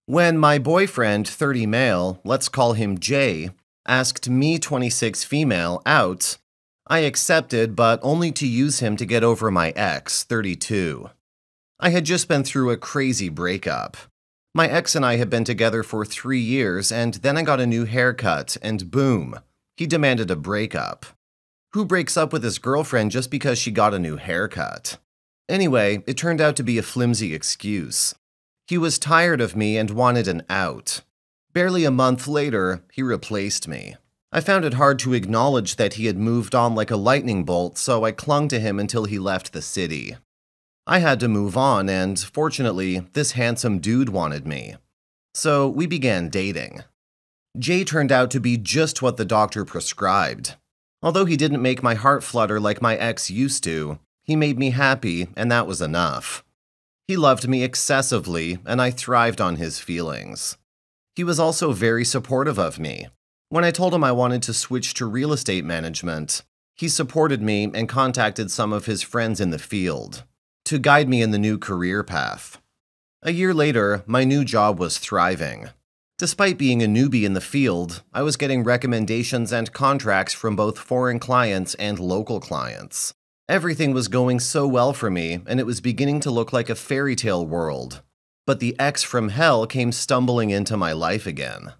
When my boyfriend, 30 male, let's call him Jay, asked me, 26 female, out, I accepted, but only to use him to get over my ex, 32. I had just been through a crazy breakup. My ex and I had been together for 3 years, and then I got a new haircut, and boom, he demanded a breakup. Who breaks up with his girlfriend just because she got a new haircut? Anyway, it turned out to be a flimsy excuse. He was tired of me and wanted an out. Barely a month later, he replaced me. I found it hard to acknowledge that he had moved on like a lightning bolt, so I clung to him until he left the city. I had to move on, and fortunately, this handsome dude wanted me. So we began dating. Jay turned out to be just what the doctor prescribed. Although he didn't make my heart flutter like my ex used to, he made me happy, and that was enough. He loved me excessively, and I thrived on his feelings. He was also very supportive of me. When I told him I wanted to switch to real estate management, he supported me and contacted some of his friends in the field to guide me in the new career path. A year later, my new job was thriving. Despite being a newbie in the field, I was getting recommendations and contracts from both foreign clients and local clients. Everything was going so well for me, and it was beginning to look like a fairy tale world. But the ex from hell came stumbling into my life again.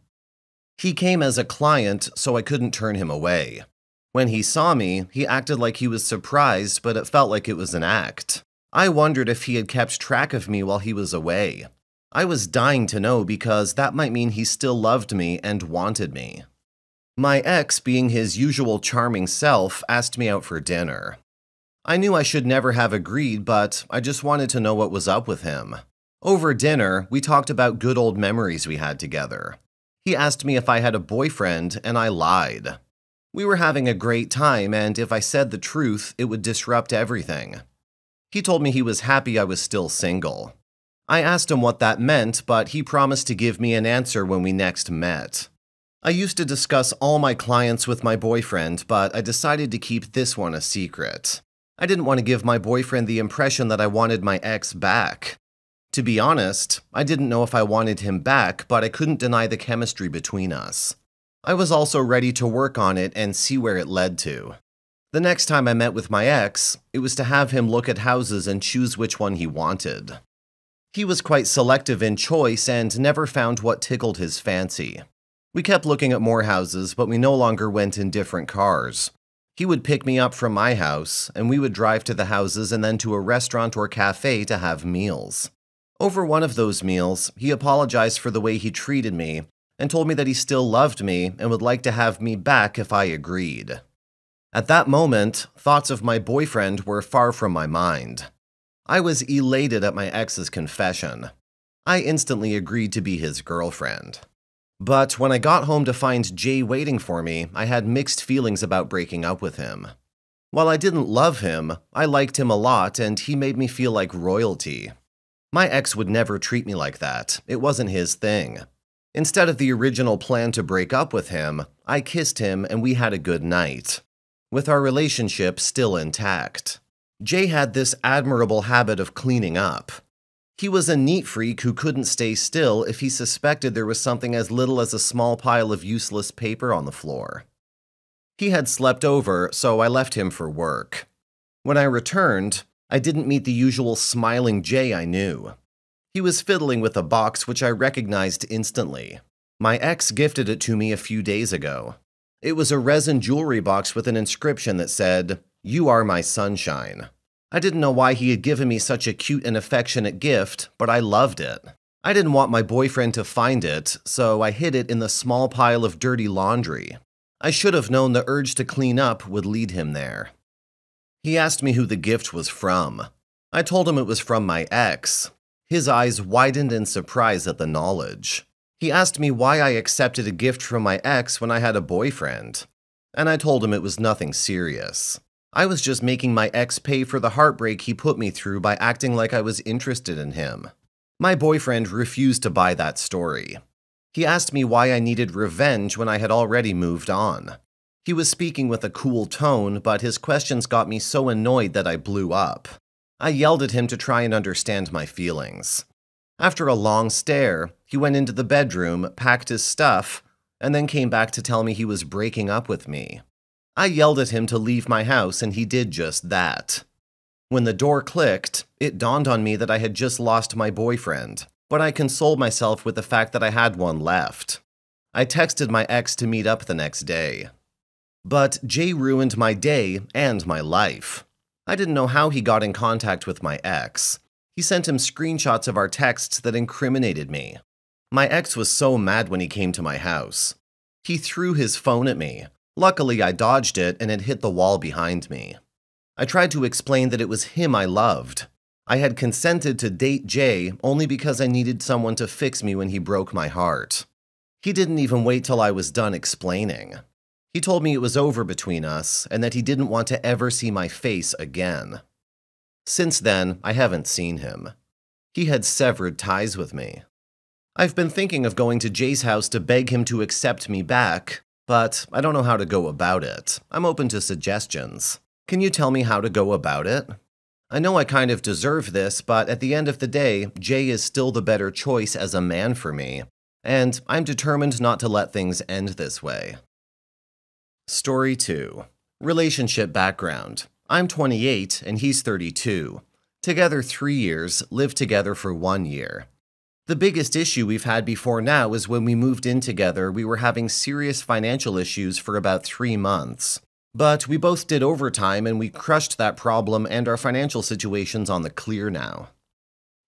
He came as a client, so I couldn't turn him away. When he saw me, he acted like he was surprised, but it felt like it was an act. I wondered if he had kept track of me while he was away. I was dying to know because that might mean he still loved me and wanted me. My ex, being his usual charming self, asked me out for dinner. I knew I should never have agreed, but I just wanted to know what was up with him. Over dinner, we talked about good old memories we had together. He asked me if I had a boyfriend, and I lied. We were having a great time, and if I said the truth, it would disrupt everything. He told me he was happy I was still single. I asked him what that meant, but he promised to give me an answer when we next met. I used to discuss all my clients with my boyfriend, but I decided to keep this one a secret. I didn't want to give my boyfriend the impression that I wanted my ex back. To be honest, I didn't know if I wanted him back, but I couldn't deny the chemistry between us. I was also ready to work on it and see where it led to. The next time I met with my ex, it was to have him look at houses and choose which one he wanted. He was quite selective in choice and never found what tickled his fancy. We kept looking at more houses, but we no longer went in different cars. He would pick me up from my house, and we would drive to the houses and then to a restaurant or cafe to have meals. Over one of those meals, he apologized for the way he treated me and told me that he still loved me and would like to have me back if I agreed. At that moment, thoughts of my boyfriend were far from my mind. I was elated at my ex's confession. I instantly agreed to be his girlfriend. But when I got home to find Jay waiting for me, I had mixed feelings about breaking up with him. While I didn't love him, I liked him a lot and he made me feel like royalty. My ex would never treat me like that. It wasn't his thing. Instead of the original plan to break up with him, I kissed him and we had a good night, with our relationship still intact. Jay had this admirable habit of cleaning up. He was a neat freak who couldn't stay still if he suspected there was something as little as a small pile of useless paper on the floor. He had slept over, so I left him for work. When I returned, I didn't meet the usual smiling Jay I knew. He was fiddling with a box which I recognized instantly. My ex gifted it to me a few days ago. It was a resin jewelry box with an inscription that said, "You are my sunshine." I didn't know why he had given me such a cute and affectionate gift, but I loved it. I didn't want my boyfriend to find it, so I hid it in the small pile of dirty laundry. I should have known the urge to clean up would lead him there. He asked me who the gift was from. I told him it was from my ex. His eyes widened in surprise at the knowledge. He asked me why I accepted a gift from my ex when I had a boyfriend, and I told him it was nothing serious. I was just making my ex pay for the heartbreak he put me through by acting like I was interested in him. My boyfriend refused to buy that story. He asked me why I needed revenge when I had already moved on. He was speaking with a cool tone, but his questions got me so annoyed that I blew up. I yelled at him to try and understand my feelings. After a long stare, he went into the bedroom, packed his stuff, and then came back to tell me he was breaking up with me. I yelled at him to leave my house, and he did just that. When the door clicked, it dawned on me that I had just lost my boyfriend, but I consoled myself with the fact that I had one left. I texted my ex to meet up the next day. But Jay ruined my day and my life. I didn't know how he got in contact with my ex. He sent him screenshots of our texts that incriminated me. My ex was so mad when he came to my house. He threw his phone at me. Luckily, I dodged it and it hit the wall behind me. I tried to explain that it was him I loved. I had consented to date Jay only because I needed someone to fix me when he broke my heart. He didn't even wait till I was done explaining. He told me it was over between us and that he didn't want to ever see my face again. Since then, I haven't seen him. He had severed ties with me. I've been thinking of going to Jay's house to beg him to accept me back, but I don't know how to go about it. I'm open to suggestions. Can you tell me how to go about it? I know I kind of deserve this, but at the end of the day, Jay is still the better choice as a man for me, and I'm determined not to let things end this way. Story 2. Relationship background. I'm 28 and he's 32. Together 3 years, lived together for 1 year. The biggest issue we've had before now is when we moved in together, we were having serious financial issues for about 3 months. But we both did overtime and we crushed that problem and our financial situation's on the clear now.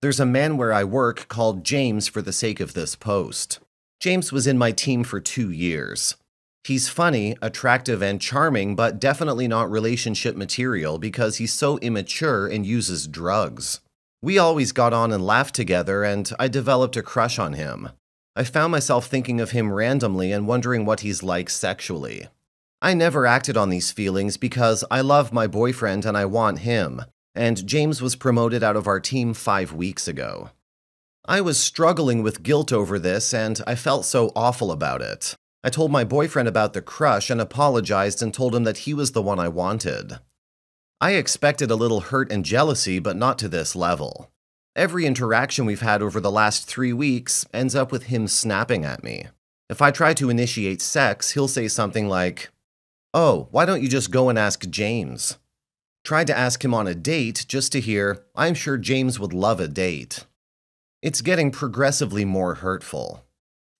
There's a man where I work called James for the sake of this post. James was in my team for 2 years. He's funny, attractive, and charming, but definitely not relationship material because he's so immature and uses drugs. We always got on and laughed together, and I developed a crush on him. I found myself thinking of him randomly and wondering what he's like sexually. I never acted on these feelings because I love my boyfriend and I want him, and James was promoted out of our team 5 weeks ago. I was struggling with guilt over this, and I felt so awful about it. I told my boyfriend about the crush and apologized and told him that he was the one I wanted. I expected a little hurt and jealousy, but not to this level. Every interaction we've had over the last 3 weeks ends up with him snapping at me. If I try to initiate sex, he'll say something like, "Oh, why don't you just go and ask James?" Tried to ask him on a date just to hear, "I'm sure James would love a date." It's getting progressively more hurtful.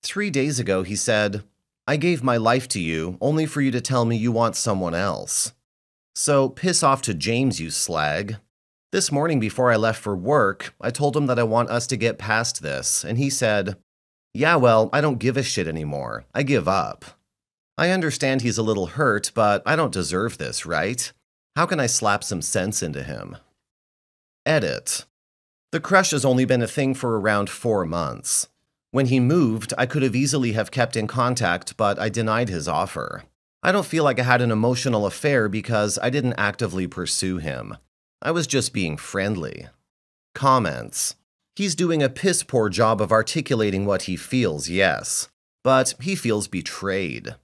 3 days ago, he said, "I gave my life to you only for you to tell me you want someone else. So piss off to James, you slag." This morning before I left for work, I told him that I want us to get past this, and he said, "Yeah, well, I don't give a shit anymore. I give up." I understand he's a little hurt, but I don't deserve this, right? How can I slap some sense into him? Edit. The crush has only been a thing for around 4 months. When he moved, I could have easily have kept in contact, but I denied his offer. I don't feel like I had an emotional affair because I didn't actively pursue him. I was just being friendly. Comments. He's doing a piss-poor job of articulating what he feels, yes, but he feels betrayed.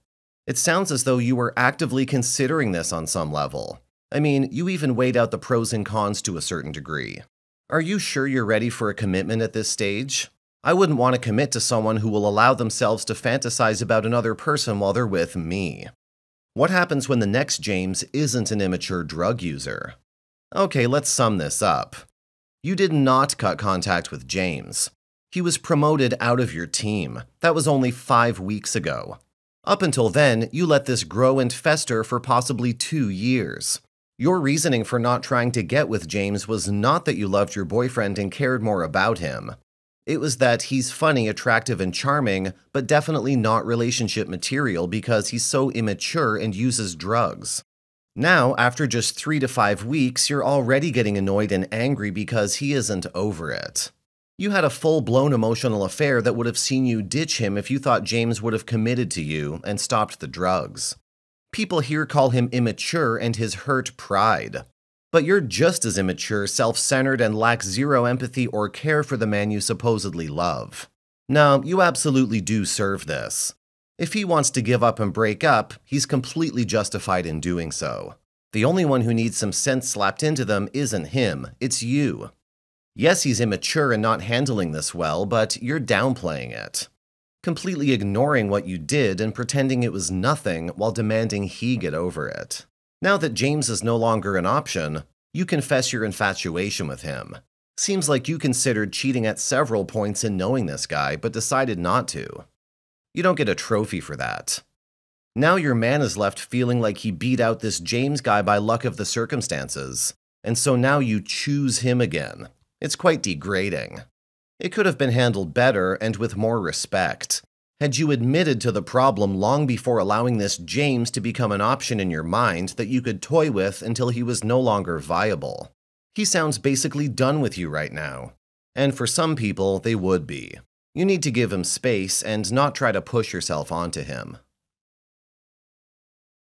It sounds as though you were actively considering this on some level. I mean, you even weighed out the pros and cons to a certain degree. Are you sure you're ready for a commitment at this stage? I wouldn't want to commit to someone who will allow themselves to fantasize about another person while they're with me. What happens when the next James isn't an immature drug user? Okay, let's sum this up. You did not cut contact with James. He was promoted out of your team. That was only 5 weeks ago. Up until then, you let this grow and fester for possibly 2 years. Your reasoning for not trying to get with James was not that you loved your boyfriend and cared more about him. It was that he's funny, attractive, and charming, but definitely not relationship material because he's so immature and uses drugs. Now, after just 3 to 5 weeks, you're already getting annoyed and angry because he isn't over it. You had a full-blown emotional affair that would have seen you ditch him if you thought James would have committed to you and stopped the drugs. People here call him immature and his hurt pride. But you're just as immature, self-centered, and lack zero empathy or care for the man you supposedly love. No, you absolutely do serve this. If he wants to give up and break up, he's completely justified in doing so. The only one who needs some sense slapped into them isn't him, it's you. Yes, he's immature and not handling this well, but you're downplaying it. Completely ignoring what you did and pretending it was nothing while demanding he get over it. Now that James is no longer an option, you confess your infatuation with him. Seems like you considered cheating at several points in knowing this guy, but decided not to. You don't get a trophy for that. Now your man is left feeling like he beat out this James guy by luck of the circumstances, and so now you choose him again. It's quite degrading. It could have been handled better and with more respect, had you admitted to the problem long before allowing this James to become an option in your mind that you could toy with until he was no longer viable. He sounds basically done with you right now, and for some people, they would be. You need to give him space and not try to push yourself onto him.